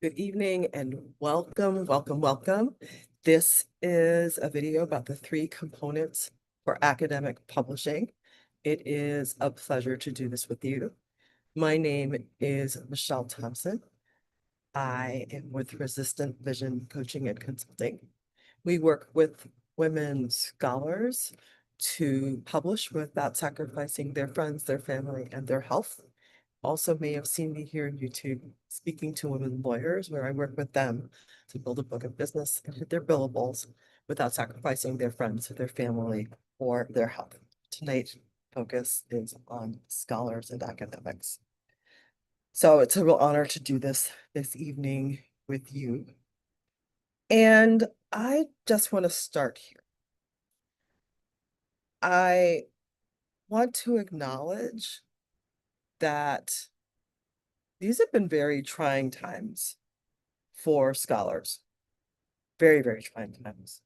Good evening and welcome, welcome, welcome. This is a video about the 3 components for academic publishing. It is a pleasure to do this with you. My name is Michelle Thompson. I am with Resistant Vision Coaching and Consulting. We work with women scholars to publish without sacrificing their friends, their family, and their health. Also may have seen me here on YouTube speaking to women lawyers, where I work with them to build a book of business and hit their billables without sacrificing their friends, their family, or their health. Tonight's focus is on scholars and academics. So it's a real honor to do this evening with you. And I just want to start here. I want to acknowledge that these have been very trying times for scholars. Very, very trying times.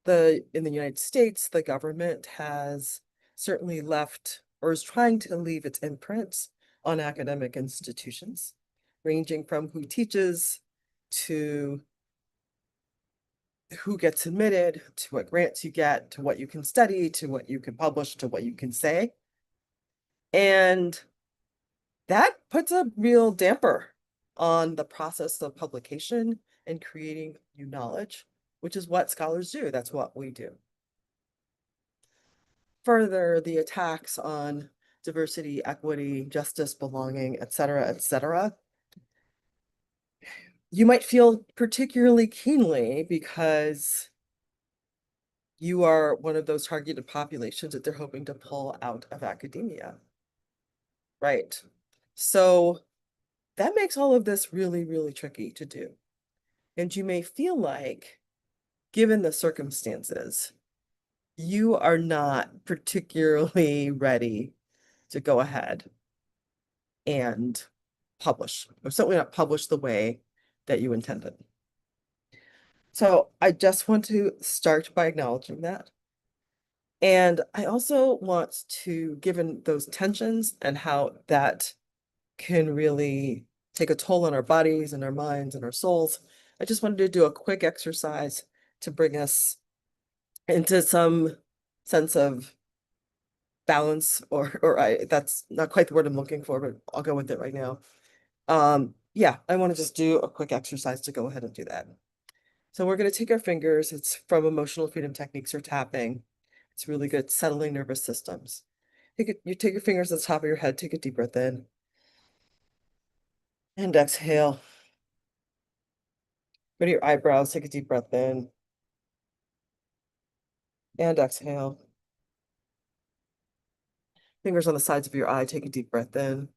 In the United States, the government has certainly left or is trying to leave its imprints on academic institutions, ranging from who teaches to who gets admitted, to what grants you get, to what you can study, to what you can publish, to what you can say. And that puts a real damper on the process of publication and creating new knowledge, which is what scholars do. That's what we do. Further, the attacks on diversity, equity, justice, belonging, et cetera, you might feel particularly keenly because you are one of those targeted populations that they're hoping to pull out of academia. Right. So that makes all of this really, really tricky to do. And you may feel like, given the circumstances, you are not particularly ready to go ahead and publish, or certainly not publish the way that you intended. So I just want to start by acknowledging that. And I also want to, given those tensions and how that can really take a toll on our bodies and our minds and our souls, I just wanted to do a quick exercise to bring us into some sense of balance, or that's not quite the word I'm looking for, but I'll go with it right now. Yeah, I want to just do a quick exercise to go ahead and do that. So we're going to take our fingers. It's from Emotional Freedom Techniques or tapping. It's really good settling nervous systems. You take your fingers at the top of your head, take a deep breath in. And exhale. Go to your eyebrows, take a deep breath in. And exhale. Fingers on the sides of your eye, take a deep breath in.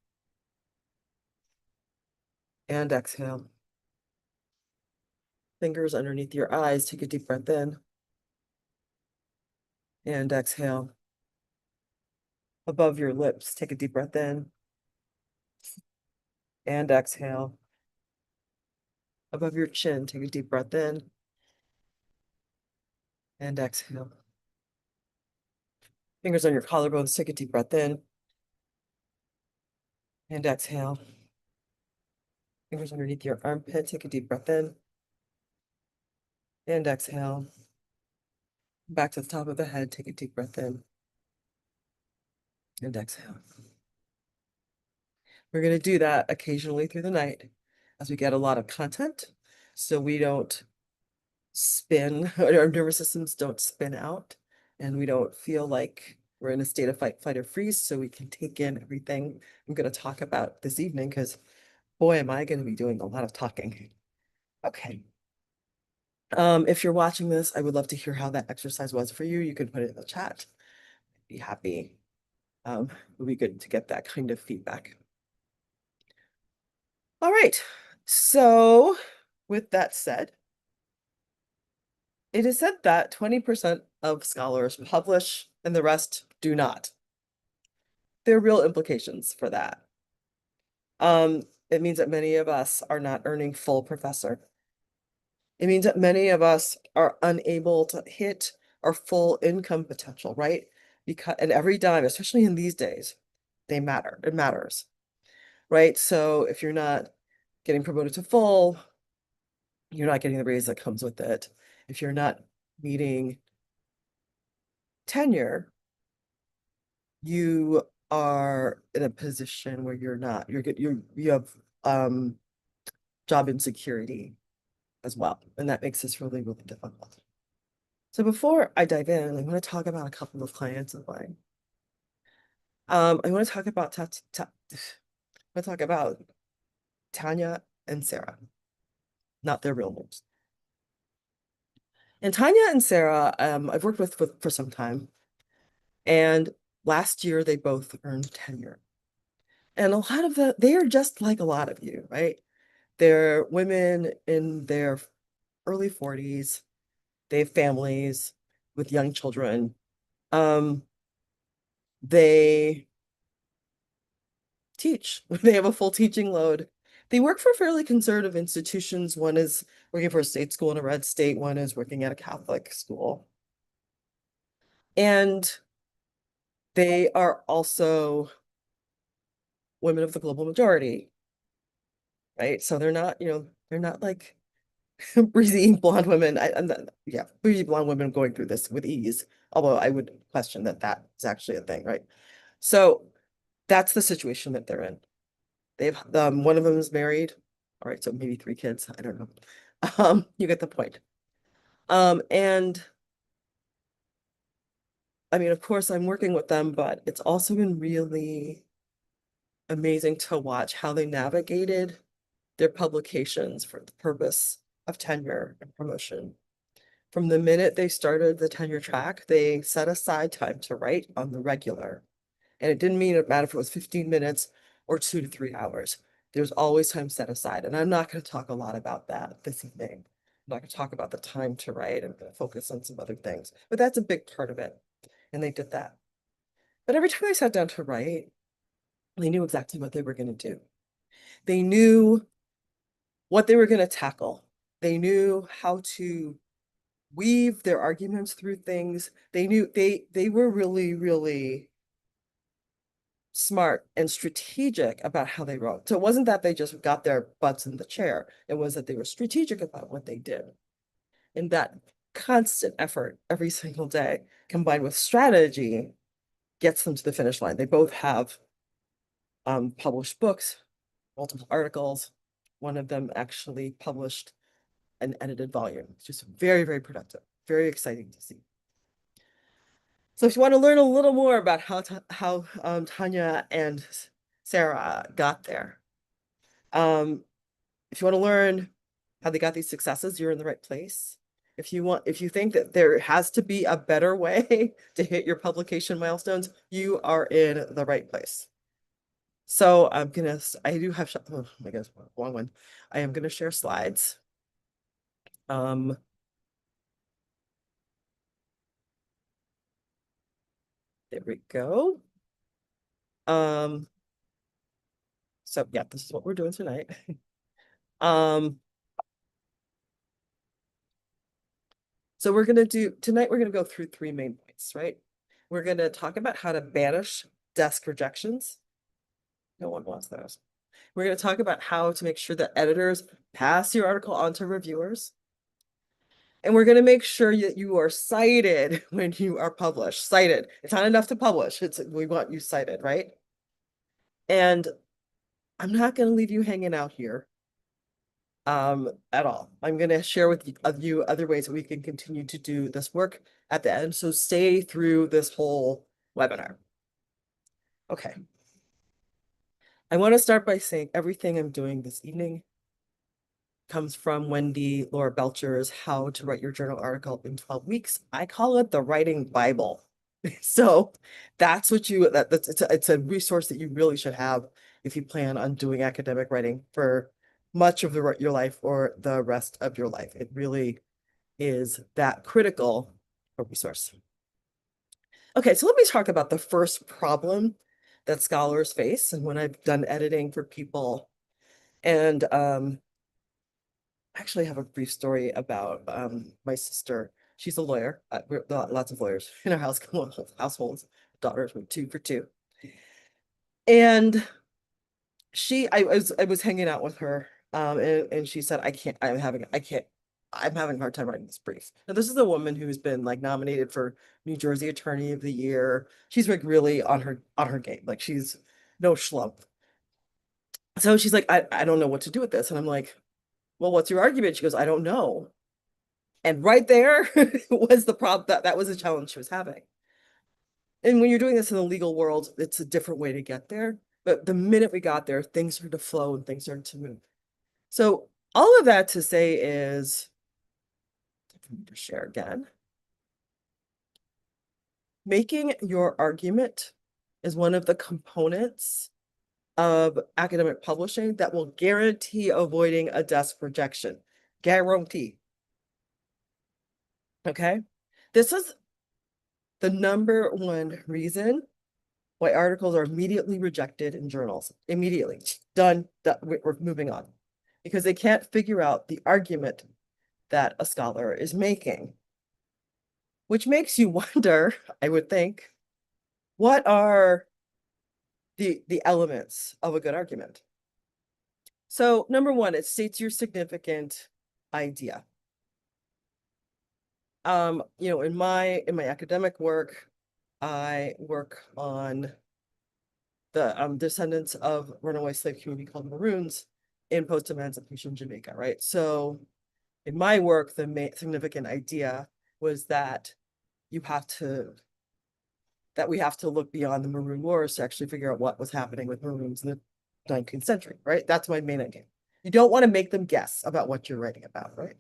And exhale. Fingers underneath your eyes, take a deep breath in. And exhale. Above your lips, take a deep breath in. And exhale. Above your chin, take a deep breath in. And exhale. Fingers on your collarbones, take a deep breath in. And exhale. Fingers underneath your armpit, take a deep breath in. And exhale. Back to the top of the head, take a deep breath in. And exhale. We're going to do that occasionally through the night as we get a lot of content, so we don't spin, our nervous systems don't spin out, and we don't feel like we're in a state of fight, flight, or freeze, so we can take in everything I'm going to talk about this evening, because boy, am I going to be doing a lot of talking. Okay. If you're watching this, I would love to hear how that exercise was for you. You could put it in the chat. Be happy. It would be good to get that kind of feedback. All right. So with that said, it is said that 20% of scholars publish and the rest do not. There are real implications for that. It means that many of us are not earning full professor. It means that many of us are unable to hit our full income potential, right? And every dime, especially in these days, they matter. It matters, right? So if you're not getting promoted to full, you're not getting the raise that comes with it. If you're not meeting tenure, you are in a position where you're not, you're good, you have job insecurity as well. And that makes this really, really difficult. So before I dive in, I want to talk about a couple of clients of mine. I want to talk about Tanya and Sarah, not their real names. And Tanya and Sarah, I've worked with for some time. And last year they both earned tenure. And a lot of they are just like a lot of you, right? They're women in their early 40s. They have families with young children. They teach. They have a full teaching load. They work for fairly conservative institutions. One is working for a state school in a red state. One is working at a Catholic school. And they are also women of the global majority, right? So they're not, they're not like breezy blonde women. I'm not, yeah, breezy blonde women going through this with ease. Although I would question that that is actually a thing, right? So that's the situation that they're in. They've one of them is married. All right, so maybe 3 kids. I don't know. You get the point. And I mean, of course, I'm working with them, but it's also been really amazing to watch how they navigated their publications for the purpose of tenure and promotion. From the minute they started the tenure track, they set aside time to write on the regular. And it didn't mean it mattered if it was 15 minutes or 2 to 3 hours. There's always time set aside. And I'm not going to talk a lot about that this evening. I'm not going to talk about the time to write. I'm going to focus on some other things. But that's a big part of it. And they did that. But every time they sat down to write, they knew exactly what they were going to do. They knew what they were going to tackle. They knew how to weave their arguments through things. They knew they were really, really smart and strategic about how they wrote. So it wasn't that they just got their butts in the chair. It was that they were strategic about what they did. And that constant effort every single day combined with strategy gets them to the finish line. They both have published books, multiple articles. One of them actually published an edited volume. It's just very, very productive, very exciting to see. So if you want to learn a little more about how Tanya and Sarah got there, if you want to learn how they got these successes, you're in the right place. If you think that there has to be a better way to hit your publication milestones, you are in the right place. So I do have, oh my gosh, wrong one. I am gonna share slides. There we go. So yeah, this is what we're doing tonight. So tonight we're gonna go through 3 main points, right? We're gonna talk about how to banish desk rejections. No one wants those. We're gonna talk about how to make sure that editors pass your article on to reviewers. And we're gonna make sure that you are cited when you are published. Cited. It's not enough to publish. We want you cited, right? And I'm not gonna leave you hanging out here at all. I'm going to share with you other ways that we can continue to do this work at the end. So stay through this whole webinar. Okay. I want to start by saying everything I'm doing this evening comes from Wendy Laura Belcher's How to Write Your Journal Article in 12 Weeks. I call it the writing Bible. So that's what it's a resource that you really should have if you plan on doing academic writing for much of your life or the rest of your life. It really is that critical a resource. Okay, so let me talk about the first problem that scholars face and when I've done editing for people. And actually have a brief story about my sister. She's a lawyer. We're lots of lawyers in our households, daughters with 2 for 2. And I was hanging out with her And she said, I'm having a hard time writing this brief. Now, this is a woman who's been like nominated for New Jersey Attorney of the Year. She's like really on her game. Like she's no schlump. So she's like, I don't know what to do with this. And I'm like, well, what's your argument? She goes, I don't know. And right there was the problem that was a challenge she was having. And when you're doing this in the legal world, it's a different way to get there. But the minute we got there, things started to flow and things started to move. So all of that to say is, to share again, making your argument is one of the components of academic publishing that will guarantee avoiding a desk rejection. Guarantee. Okay? This is the number one reason why articles are immediately rejected in journals. Immediately. Done. We're moving on. Because they can't figure out the argument that a scholar is making. Which makes you wonder, I would think, what are the elements of a good argument? So number one, it states your significant idea. In my academic work, I work on the descendants of runaway slave community called Maroons in post-emancipation Jamaica, right? So in my work, the significant idea was that we have to look beyond the Maroon Wars to actually figure out what was happening with Maroons in the 19th century, right? That's my main idea. You don't want to make them guess about what you're writing about, right?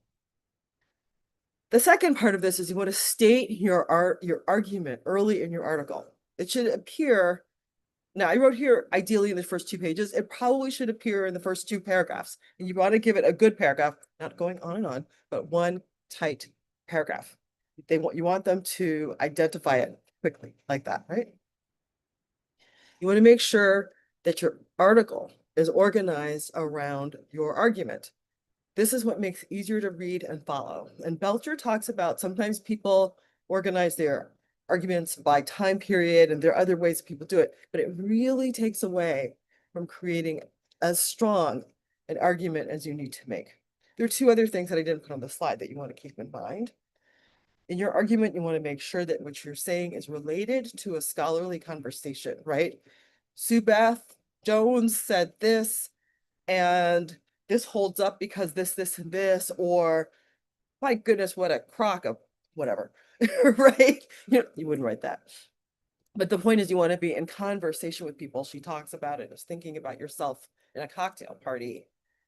The second part of this is you want to state your argument early in your article. It should appear. Now, I wrote here, ideally in the first 2 pages, it probably should appear in the first 2 paragraphs. And you want to give it a good paragraph, not going on and on, but one tight paragraph. You want them to identify it quickly like that, right? You want to make sure that your article is organized around your argument. This is what makes it easier to read and follow. And Belcher talks about sometimes people organize their arguments by time period, and there are other ways people do it, but it really takes away from creating as strong an argument as you need to make. There are 2 other things that I didn't put on the slide that you want to keep in mind. In your argument, you want to make sure that what you're saying is related to a scholarly conversation, right? Sue Beth Jones said this, and this holds up because this, and this, or my goodness, what a crock of whatever, right? You wouldn't write that. But the point is you want to be in conversation with people. She talks about it as thinking about yourself in a cocktail party.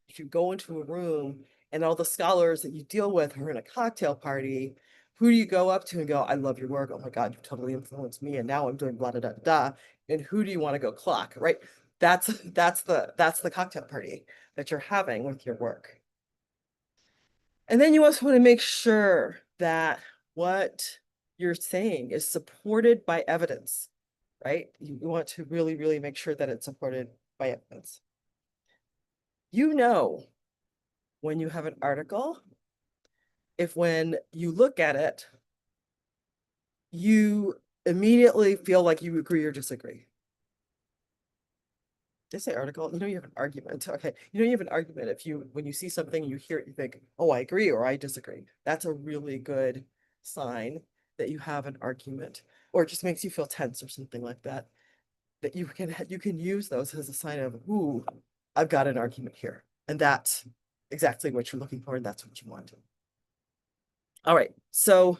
If you go into a room and all the scholars that you deal with are in a cocktail party, who do you go up to and go, I love your work. Oh my God, you totally influenced me. And now I'm doing blah, blah, blah, blah. And who do you want to go clock, right? That's the cocktail party that you're having with your work. And then you also want to make sure that what you're saying is supported by evidence, right? You want to really, really make sure that it's supported by evidence. You know, when you have an article, if when you look at it, you immediately feel like you agree or disagree. Did I say article? You have an argument. Okay. You have an argument if when you see something, you hear it, you think, oh, I agree or I disagree. That's a really good sign that you have an argument, or it just makes you feel tense or something like that. That you can use those as a sign of, ooh, I've got an argument here. And that's exactly what you're looking for, and that's what you want. All right. So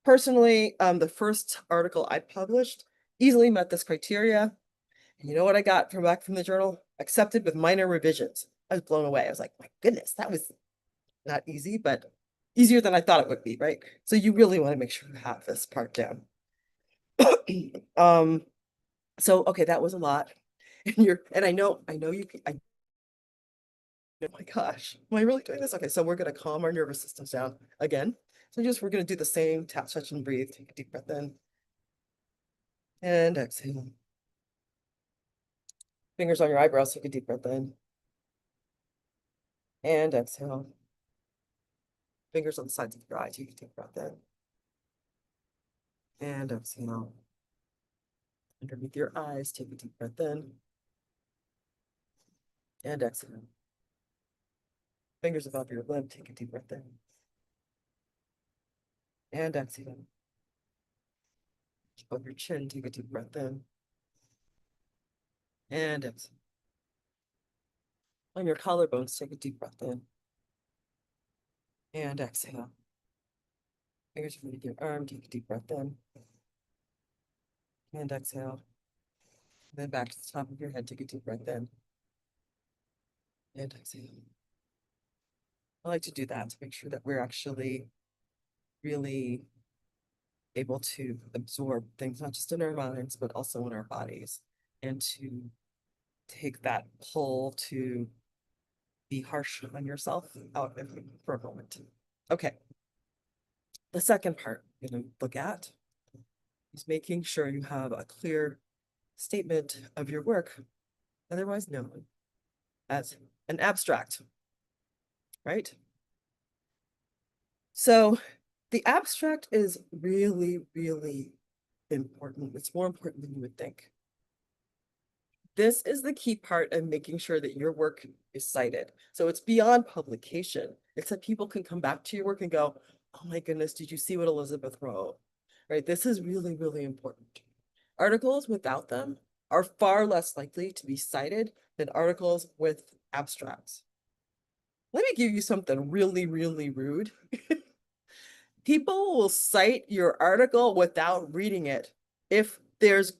personally, the first article I published easily met this criteria. And you know what I got back from the journal? Accepted with minor revisions. I was blown away. I was like, my goodness, that was not easy, but easier than I thought it would be, right? So you really want to make sure you have this part down. So okay, that was a lot. And I know oh my gosh, am I really doing this? Okay, so we're gonna calm our nervous systems down again. So we're gonna do the same tap, touch, and breathe. Take a deep breath in. And exhale. Fingers on your eyebrows, take a deep breath in. And exhale. Fingers on the sides of your eye, take a deep breath in. And exhale. Underneath your eyes, take a deep breath in. And exhale. Fingers above your lip, take a deep breath in. And exhale. Above your chin, take a deep breath in. And exhale. On your collarbones, take a deep breath in. And exhale. Fingers underneath your arm, take a deep breath in. And exhale. Then back to the top of your head, take a deep breath in. And exhale. I like to do that to make sure that we're actually really able to absorb things, not just in our minds, but also in our bodies, and to take that pull to be harsh on yourself out of you for a moment. Okay. The second part we're going to look at is making sure you have a clear statement of your work, otherwise known as an abstract, right? So the abstract is really, really important. It's more important than you would think. This is the key part of making sure that your work is cited. So it's beyond publication. It's that people can come back to your work and go, oh my goodness, did you see what Elizabeth wrote? Right? This is really, really important. Articles without them are far less likely to be cited than articles with abstracts. Let me give you something really, really rude. People will cite your article without reading it if there's a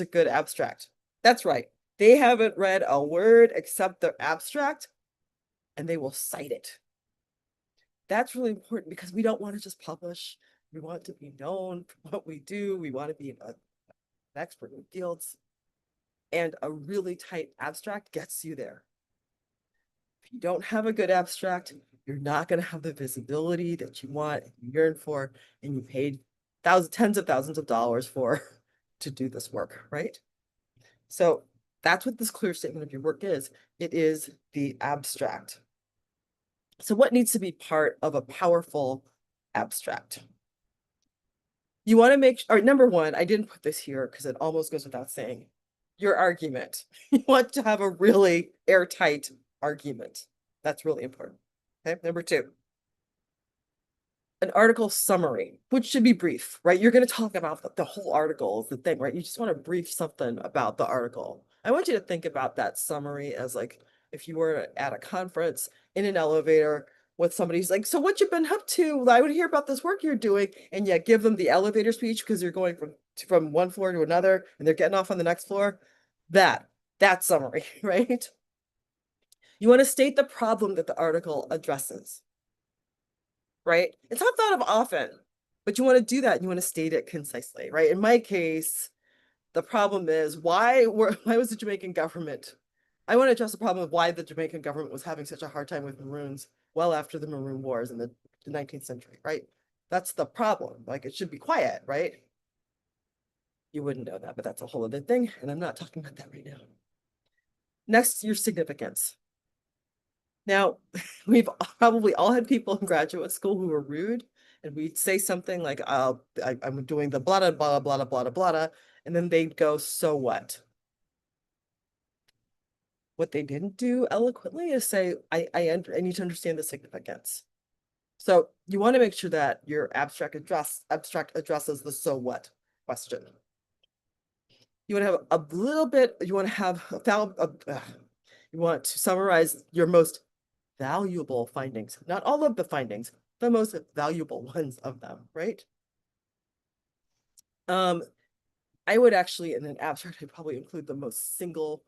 good abstract. That's right. They haven't read a word except the abstract, and they will cite it. That's really important because we don't want to just publish. We want to be known for what we do. We want to be an expert in fields. And a really tight abstract gets you there. If you don't have a good abstract, you're not going to have the visibility that you want, you yearn for, and you paid tens of thousands of dollars for to do this work, right? So that's what this clear statement of your work is. It is the abstract. So what needs to be part of a powerful abstract? You want to make, or number one, I didn't put this here because it almost goes without saying, your argument. You want to have a really airtight argument. That's really important. Okay, number two, an article summary, which should be brief, right? You're going to talk about the whole article is the thing, right? You just want to brief something about the article. I want you to think about that summary as like if you were at a conference in an elevator with somebody's like, so what you been up to? I would hear about this work you're doing, and yet give them the elevator speech because you're going from one floor to another and they're getting off on the next floor. That summary, right? You want to state the problem that the article addresses, right? It's not thought of often, but you want to do that. You want to state it concisely, right? In my case, the problem is why was the Jamaican government? I want to address the problem of why the Jamaican government was having such a hard time with Maroons well after the Maroon Wars in the 19th century, right? That's the problem. Like it should be quiet, right? You wouldn't know that, but that's a whole other thing. And I'm not talking about that right now. Next, your significance. Now, we've probably all had people in graduate school who were rude, and we'd say something like, I'm doing the blah, blah, blah, blah, blah, blah, blah, and then they'd go, so what? What they didn't do eloquently is say, I need to understand the significance. So you want to make sure that your abstract addresses the so what question. You want to have a little bit, you want to have you want to summarize your most valuable findings, not all of the findings, the most valuable ones of them, right? I would actually, in an abstract, I'd probably include the single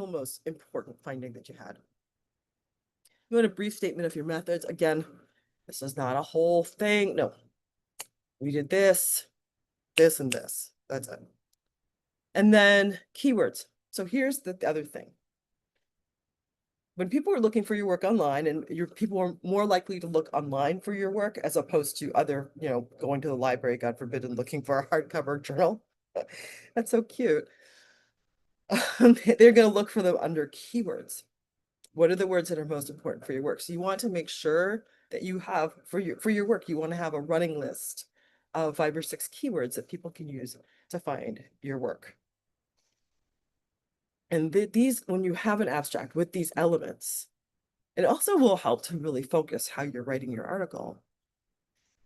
most important finding that you had. You want a brief statement of your methods. Again, this is not a whole thing. No, we did this, this, and this. That's it. And then keywords. So here's the other thing. When people are looking for your work online, and people are more likely to look online for your work as opposed to other, going to the library, God forbid, and looking for a hardcover journal. That's so cute. They're going to look for them under keywords. What are the words that are most important for your work? So you want to make sure that you have for your work, you want to have a running list of 5 or 6 keywords that people can use to find your work. And these, when you have an abstract with these elements, it also will help to really focus how you're writing your article.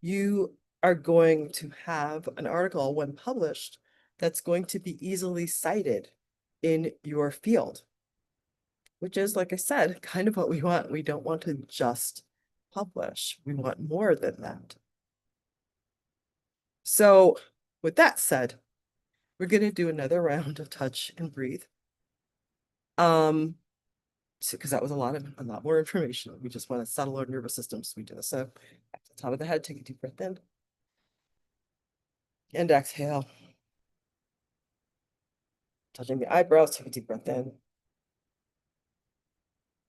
You are going to have an article when published that's going to be easily cited in your field, which is, like I said, kind of what we want. We don't want to just publish. We want more than that. So with that said, we're going to do another round of touch and breathe. Because that was a lot more information. We just want to settle our nervous system. So we do this. So at the top of the head, take a deep breath in and exhale. Touching the eyebrows, take a deep breath in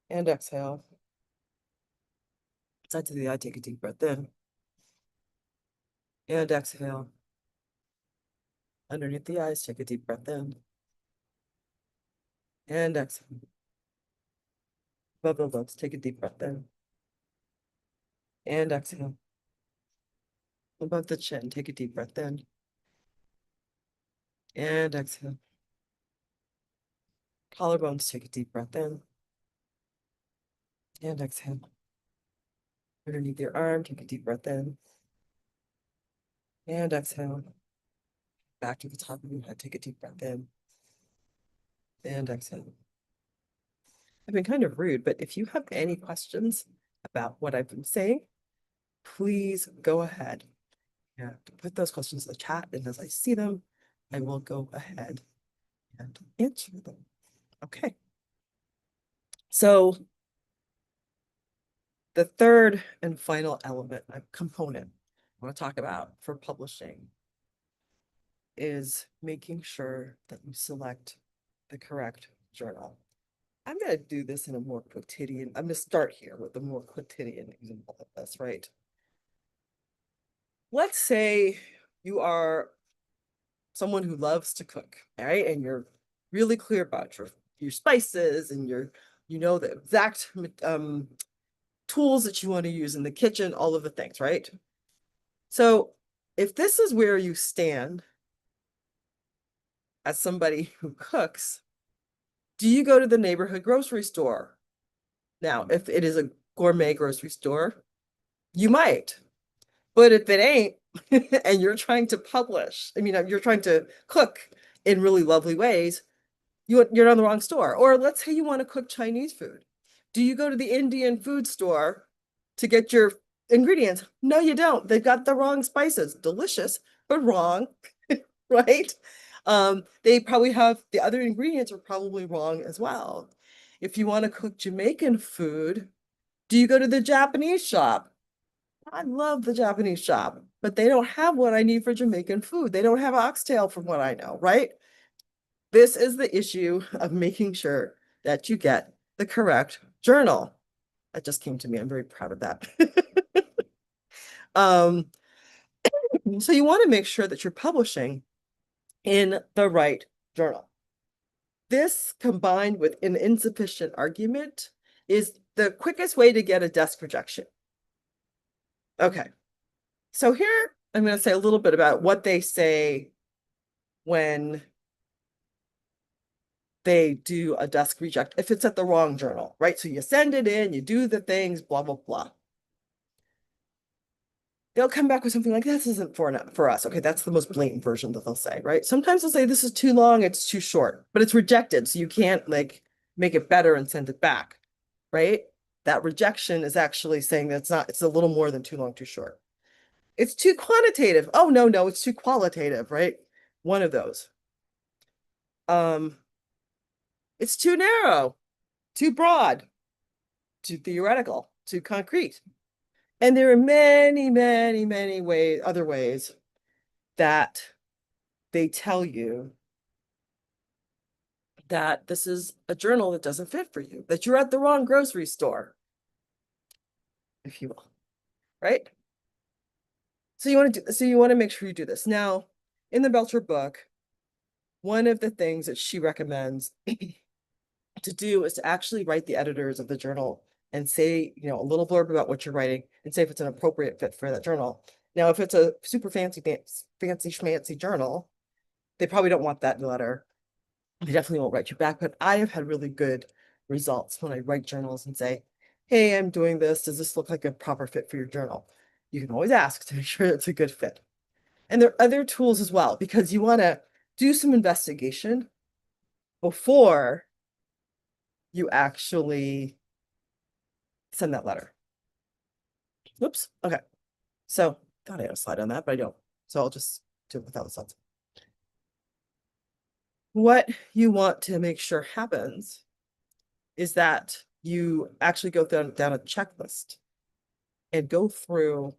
and exhale. Side to the eye, take a deep breath in and exhale. Underneath the eyes, take a deep breath in and exhale. Above the lips, take a deep breath in and exhale. Above the chin, take a deep breath in and exhale. Collarbones, take a deep breath in and exhale. Underneath your arm, take a deep breath in and exhale. Back to the top of your head, take a deep breath in and exhale. I've been kind of rude, but if you have any questions about what I've been saying, please go ahead and put those questions in the chat. And as I see them, I will go ahead and answer them. Okay. So the third and final element, component I want to talk about for publishing is making sure that you select the correct journal. I'm going to do this in a more quotidian, I'm going to start here with a more quotidian example of this, right? Let's say you are someone who loves to cook, all right? And you're really clear about your spices and you know the exact tools that you want to use in the kitchen, all of the things, right? So if this is where you stand as somebody who cooks, do you go to the neighborhood grocery store? Now, if it is a gourmet grocery store, you might. But if it ain't, and you're trying to publish, I mean, you're trying to cook in really lovely ways, you're on the wrong store. Or let's say you want to cook Chinese food. Do you go to the Indian food store to get your ingredients? No, you don't. They've got the wrong spices. Delicious, but wrong, right? They probably have the other ingredients are probably wrong as well. If you want to cook Jamaican food, do you go to the Japanese shop? I love the Japanese shop, but they don't have what I need for Jamaican food. They don't have oxtail from what I know, right? This is the issue of making sure that you get the correct journal. That just came to me. I'm very proud of that. So you want to make sure that you're publishing in the right journal. This, combined with an insufficient argument, is the quickest way to get a desk rejection. Okay, so here I'm going to say a little bit about what they say when they do a desk reject, if it's at the wrong journal, right? So you send it in, you do the things, blah, blah, blah. They'll come back with something like, this isn't for us. Okay, that's the most blatant version that they'll say, right? Sometimes they'll say, this is too long, it's too short, but it's rejected. So you can't like make it better and send it back, right? That rejection is actually saying that it's a little more than too long, too short. It's too quantitative. Oh, no, it's too qualitative, right? One of those. It's too narrow, too broad, too theoretical, too concrete. And there are many ways, other ways that they tell you that this is a journal that doesn't fit for you, that you're at the wrong grocery store, if you will, right? So you want to make sure you do this. Now, in the Belcher book, one of the things that she recommends to do is to actually write the editors of the journal and say, a little blurb about what you're writing and say if it's an appropriate fit for that journal. Now, if it's a super fancy schmancy journal, they probably don't want that letter. they definitely won't write you back, but I have had really good results when I write journals and say, hey, I'm doing this. Does this look like a proper fit for your journal? You can always ask to make sure it's a good fit. And there are other tools as well, because you want to do some investigation before you actually send that letter. Oops. Okay. So thought I had a slide on that, but I don't. So I'll just do it without the slides. What you want to make sure happens is that you actually go down a checklist and go through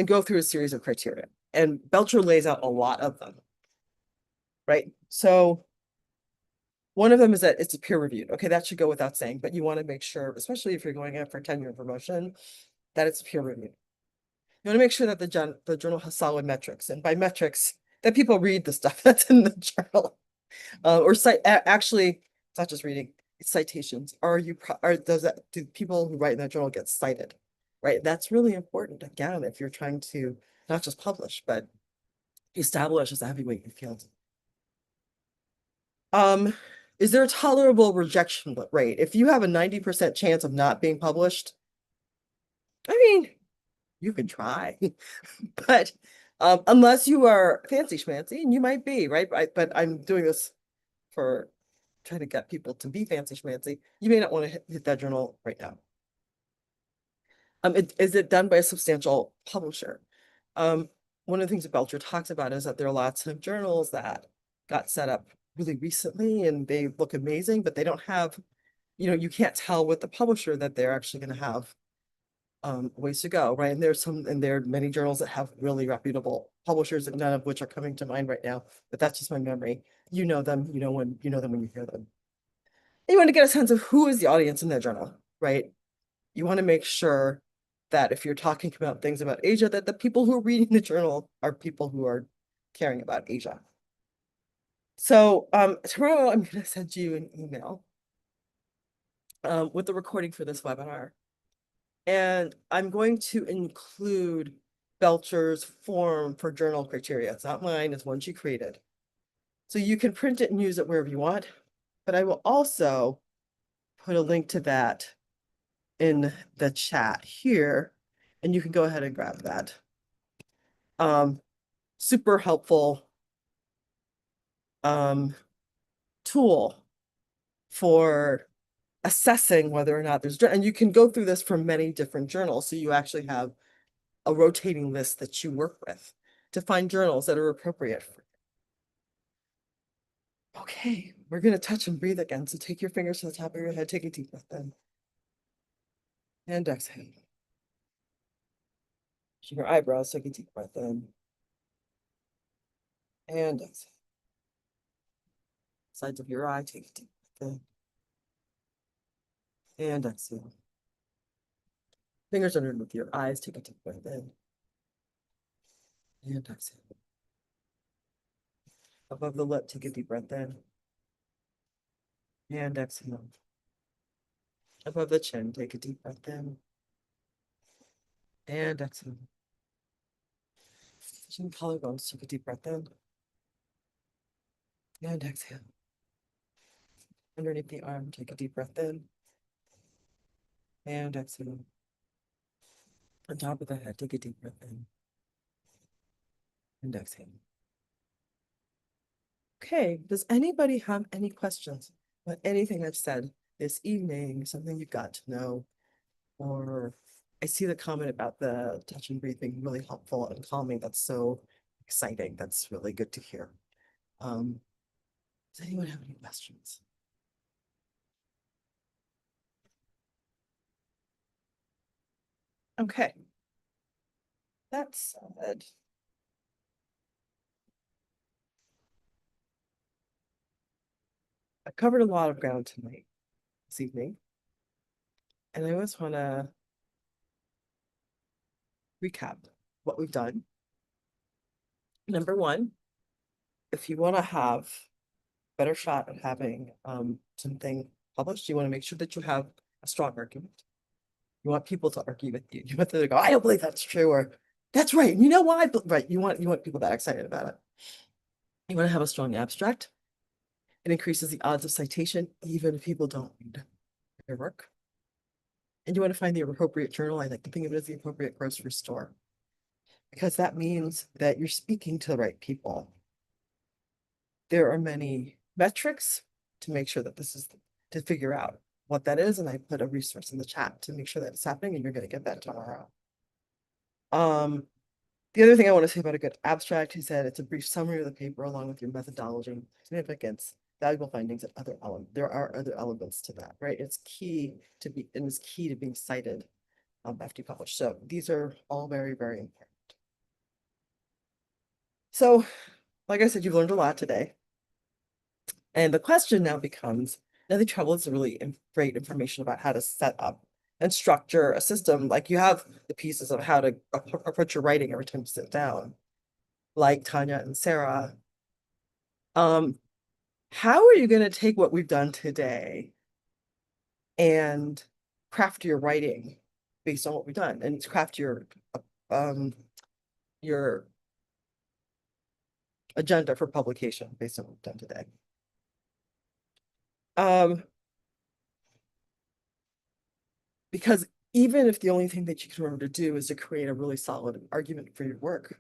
a series of criteria. And Belcher lays out a lot of them, right? So one of them is that it's peer reviewed. Okay, that should go without saying, but you want to make sure, especially if you're going in for tenure promotion, that it's peer reviewed. You want to make sure that the journal has solid metrics, and by metrics, that people read the stuff that's in the journal, or actually, it's not just reading, it's citations. Do people who write in that journal get cited? Right, that's really important. Again, if you're trying to not just publish, but establish as a heavyweight in the field. Is there a tolerable rejection rate? If you have a 90% chance of not being published, I mean, you can try, but unless you are fancy schmancy, and you might be, right? But I'm doing this for trying to get people to be fancy schmancy. You may not want to hit that journal right now. Is it done by a substantial publisher? One of the things that Belcher talks about is that there are lots of journals that got set up really recently and they look amazing, but they don't have, you can't tell with the publisher that they're actually going to have ways to go, right? And there are many journals that have really reputable publishers, and none of which are coming to mind right now, but that's just my memory. You know them, you know when you hear them. And you want to get a sense of who is the audience in that journal, right? You want to make sure that if you're talking about things about Asia, that the people who are reading the journal are people who are caring about Asia. So tomorrow I'm going to send you an email with the recording for this webinar. And I'm going to include Belcher's form for journal criteria. It's not mine, it's one she created. So you can print it and use it wherever you want, but I will also put a link to that in the chat here, and you can go ahead and grab that. Super helpful tool for assessing whether or not there's, and you can go through this from many different journals. So you actually have a rotating list that you work with to find journals that are appropriate for you. Okay, we're going to touch and breathe again. So take your fingers to the top of your head, take a deep breath in. And exhale. Keep your eyebrows, take a deep breath in. And exhale. Sides of your eye, take a deep breath in. And exhale. Fingers underneath your eyes, take a deep breath in. And exhale. Above the lip, take a deep breath in. And exhale. Above the chin, take a deep breath in. And exhale. Chin, collarbones, take a deep breath in. And exhale. Underneath the arm, take a deep breath in. And exhale. On top of the head, take a deep breath in. And exhale. Okay, does anybody have any questions about anything I've said this evening, something you got to know? Or I see the comment about the touch and breathe being really helpful and calming. That's so exciting. That's really good to hear. Does anyone have any questions? Okay. That said, I covered a lot of ground tonight, this evening, and I always want to recap what we've done. Number one, if you want to have a better shot at having something published, you want to make sure that you have a strong argument. You want people to argue with you. You want them to go, I don't believe that's true, or that's right. You know why? Right. You want people that excited about it. You want to have a strong abstract. It increases the odds of citation, even if people don't read your work. And you want to find the appropriate journal. I like to think of it as the appropriate grocery store, because that means that you're speaking to the right people. There are many metrics to make sure that this is to figure out what that is. And I put a resource in the chat to make sure that it's happening, and you're going to get that tomorrow. The other thing I want to say about a good abstract is that it's a brief summary of the paper along with your methodology, significance, valuable findings, and other elements. There are other elements to that, right? It's key to be, and it's key to being cited after you publish. So these are all very, very important. So, like I said, you've learned a lot today. And the question now becomes, now the trouble is really great information about how to set up and structure a system. Like you have the pieces of how to approach your writing every time you sit down, like Tanya and Sarah. How are you going to take what we've done today and craft your writing based on what we've done, and craft your agenda for publication based on what we've done today? Because even if the only thing that you can remember to do is to create a really solid argument for your work,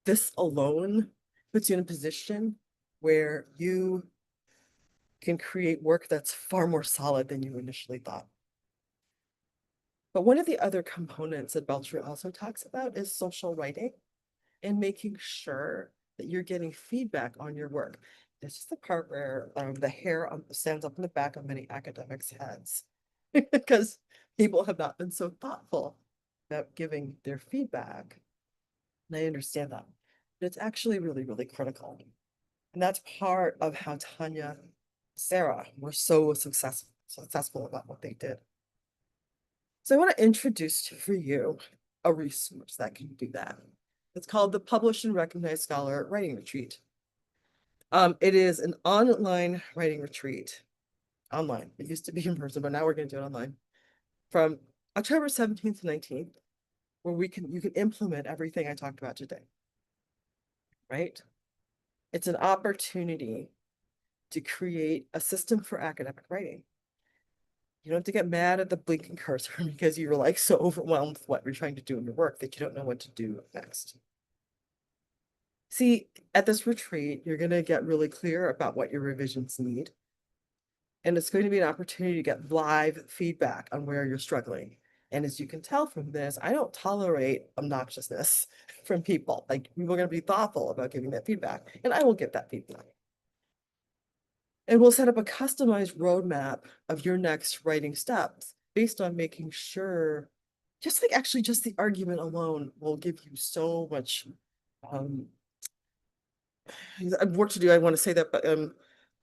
this alone puts you in a position where you can create work that's far more solid than you initially thought. But one of the other components that Belcher also talks about is social writing and making sure that you're getting feedback on your work. This is the part where the hair stands up in the back of many academics' heads because people have not been so thoughtful about giving their feedback. And I understand that. But it's actually really, really critical. And that's part of how Tanya, Sarah were so successful about what they did. So I want to introduce for you a resource that can do that. It's called the Published and Recognized Scholar Writing Retreat. It is an online writing retreat. Online. It used to be in person, but now we're going to do it online. From October 17th to 19th, where you can implement everything I talked about today. Right? It's an opportunity to create a system for academic writing. You don't have to get mad at the blinking cursor because you're like so overwhelmed with what you're trying to do in your work that you don't know what to do next. See, at this retreat, you're going to get really clear about what your revisions need. And it's going to be an opportunity to get live feedback on where you're struggling. And as you can tell from this, I don't tolerate obnoxiousness from people. Like, we're going to be thoughtful about giving that feedback, and I will give that feedback. And we'll set up a customized roadmap of your next writing steps based on making sure, just like actually just the argument alone will give you so much work to do. I want to say that,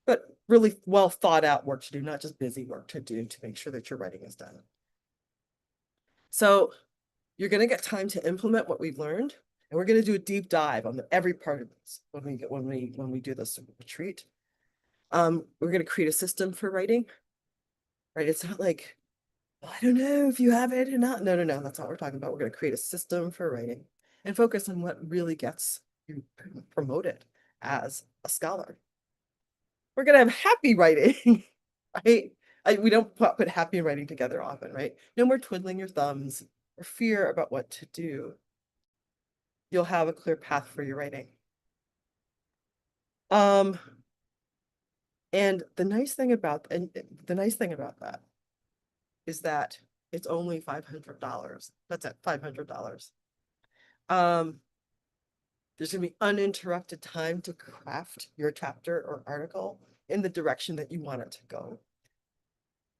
but really well thought out work to do, not just busy work to do to make sure that your writing is done. So you're going to get time to implement what we've learned, and we're going to do a deep dive on every part of this when we do this retreat. We're going to create a system for writing, right? It's not like, I don't know if you have it or not. No, that's not what we're talking about. We're going to create a system for writing and focus on what really gets you promoted as a scholar. We're going to have happy writing, right? We don't put happy and writing together often, right? No more twiddling your thumbs or fear about what to do. You'll have a clear path for your writing. And the nice thing about that is that it's only $500. That's at $500. There's going to be uninterrupted time to craft your chapter or article in the direction that you want it to go.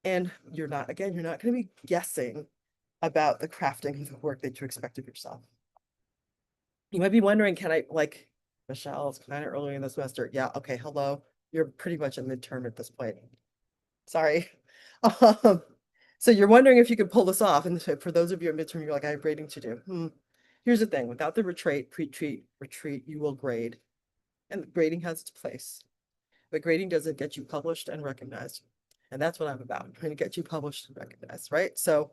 And you're not going to be guessing about the crafting of the work that you expect of yourself. You might be wondering, can I, like, Michelle, it's kind of early in the semester. Yeah, okay, hello. You're pretty much a midterm at this point. Sorry. So you're wondering if you could pull this off. And for those of you at midterm, you're like, I have grading to do. Here's the thing, without the retreat, you will grade. And grading has its place. But grading doesn't get you published and recognized. And that's what I'm about, trying to get you published and recognized, right? So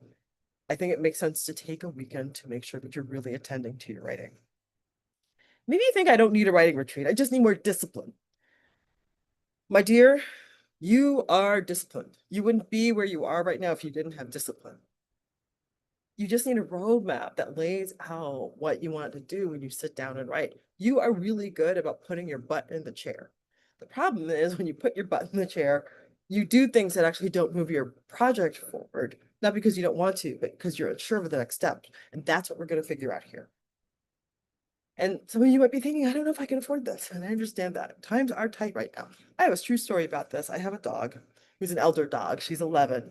I think it makes sense to take a weekend to make sure that you're really attending to your writing. Maybe you think I don't need a writing retreat. I just need more discipline. My dear, you are disciplined. You wouldn't be where you are right now if you didn't have discipline. You just need a roadmap that lays out what you want to do when you sit down and write. You are really good about putting your butt in the chair. The problem is when you put your butt in the chair, you do things that actually don't move your project forward, not because you don't want to, but because you're unsure of the next step. And that's what we're going to figure out here. And some of you might be thinking, I don't know if I can afford this. And I understand that. Times are tight right now. I have a true story about this. I have a dog who's an elder dog. She's 11.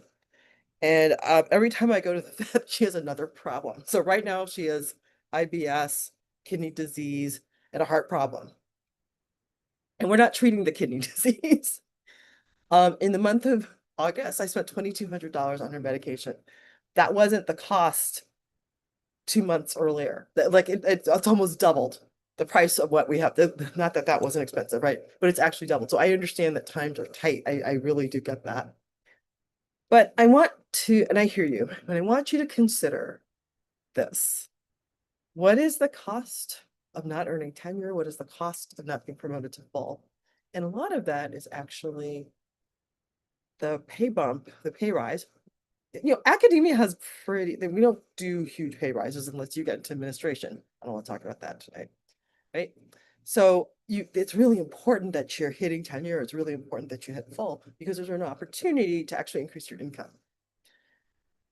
And every time I go to the vet, she has another problem. So right now she has IBS, kidney disease, and a heart problem. And we're not treating the kidney disease. In the month of August, I spent $2,200 on her medication. That wasn't the cost 2 months earlier. Like it's almost doubled the price of what we have. Not that that wasn't expensive, right? But it's actually doubled. So I understand that times are tight. I really do get that. But I want to, and I hear you, but I want you to consider this. What is the cost of not earning tenure? What is the cost of not being promoted to full? And a lot of that is actually the pay bump, the pay rise. Academia has we don't do huge pay rises unless you get into administration. I don't want to talk about that tonight, right? So it's really important that you're hitting tenure. It's really important that you hit full because there's an opportunity to actually increase your income.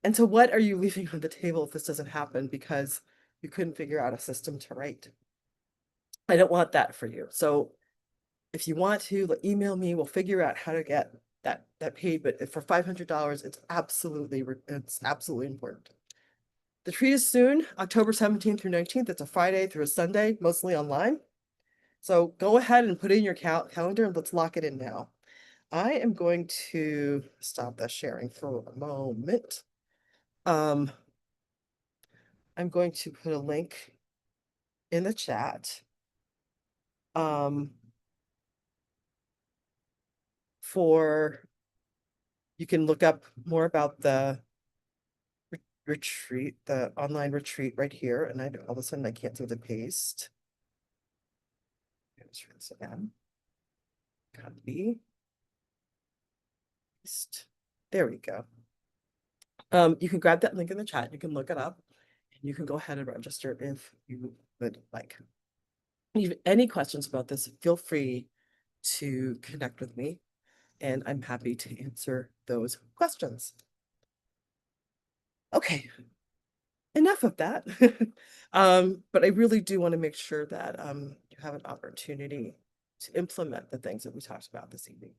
And so what are you leaving on the table if this doesn't happen because you couldn't figure out a system to write? I don't want that for you. So if you want to, email me, we'll figure out how to get that paid, but for $500, it's absolutely important. The treat is soon, October 17th through 19th. It's a Friday through a Sunday, mostly online. So go ahead and put it in your calendar and let's lock it in now. I am going to stop the sharing for a moment. I'm going to put a link in the chat for you can look up more about the retreat, the online retreat right here. And all of a sudden I can't do the paste. Let's try this again. Copy. Paste. There we go. You can grab that link in the chat. You can look it up. And you can go ahead and register if you would like. If you have any questions about this, feel free to connect with me. And I'm happy to answer those questions. Okay, enough of that. But I really do want to make sure that you have an opportunity to implement the things that we talked about this evening.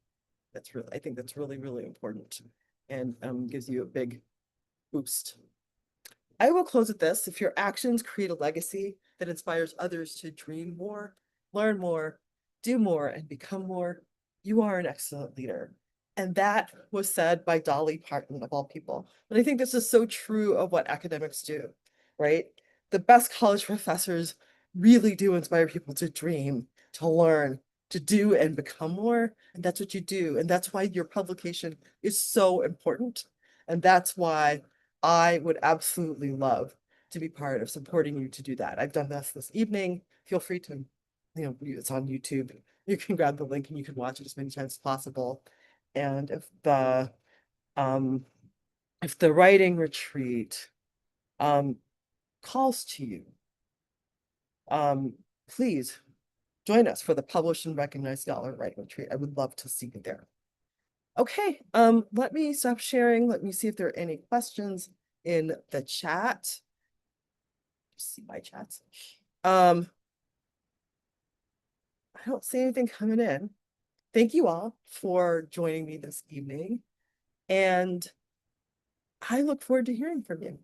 I think that's really, really important and gives you a big boost. I will close with this. If your actions create a legacy that inspires others to dream more, learn more, do more, and become more, you are an excellent leader. And that was said by Dolly Parton, of all people. But I think this is so true of what academics do, right? The best college professors really do inspire people to dream, to learn, to do and become more. And that's what you do. And that's why your publication is so important. And that's why I would absolutely love to be part of supporting you to do that. I've done this evening. Feel free to, it's on YouTube. You can grab the link and you can watch it as many times as possible. And if the writing retreat calls to you, please join us for the Published and Recognized Scholar Writing Retreat. I would love to see you there. Okay, let me stop sharing. Let me see if there are any questions in the chat. See my chats. I don't see anything coming in. Thank you all for joining me this evening. And I look forward to hearing from you.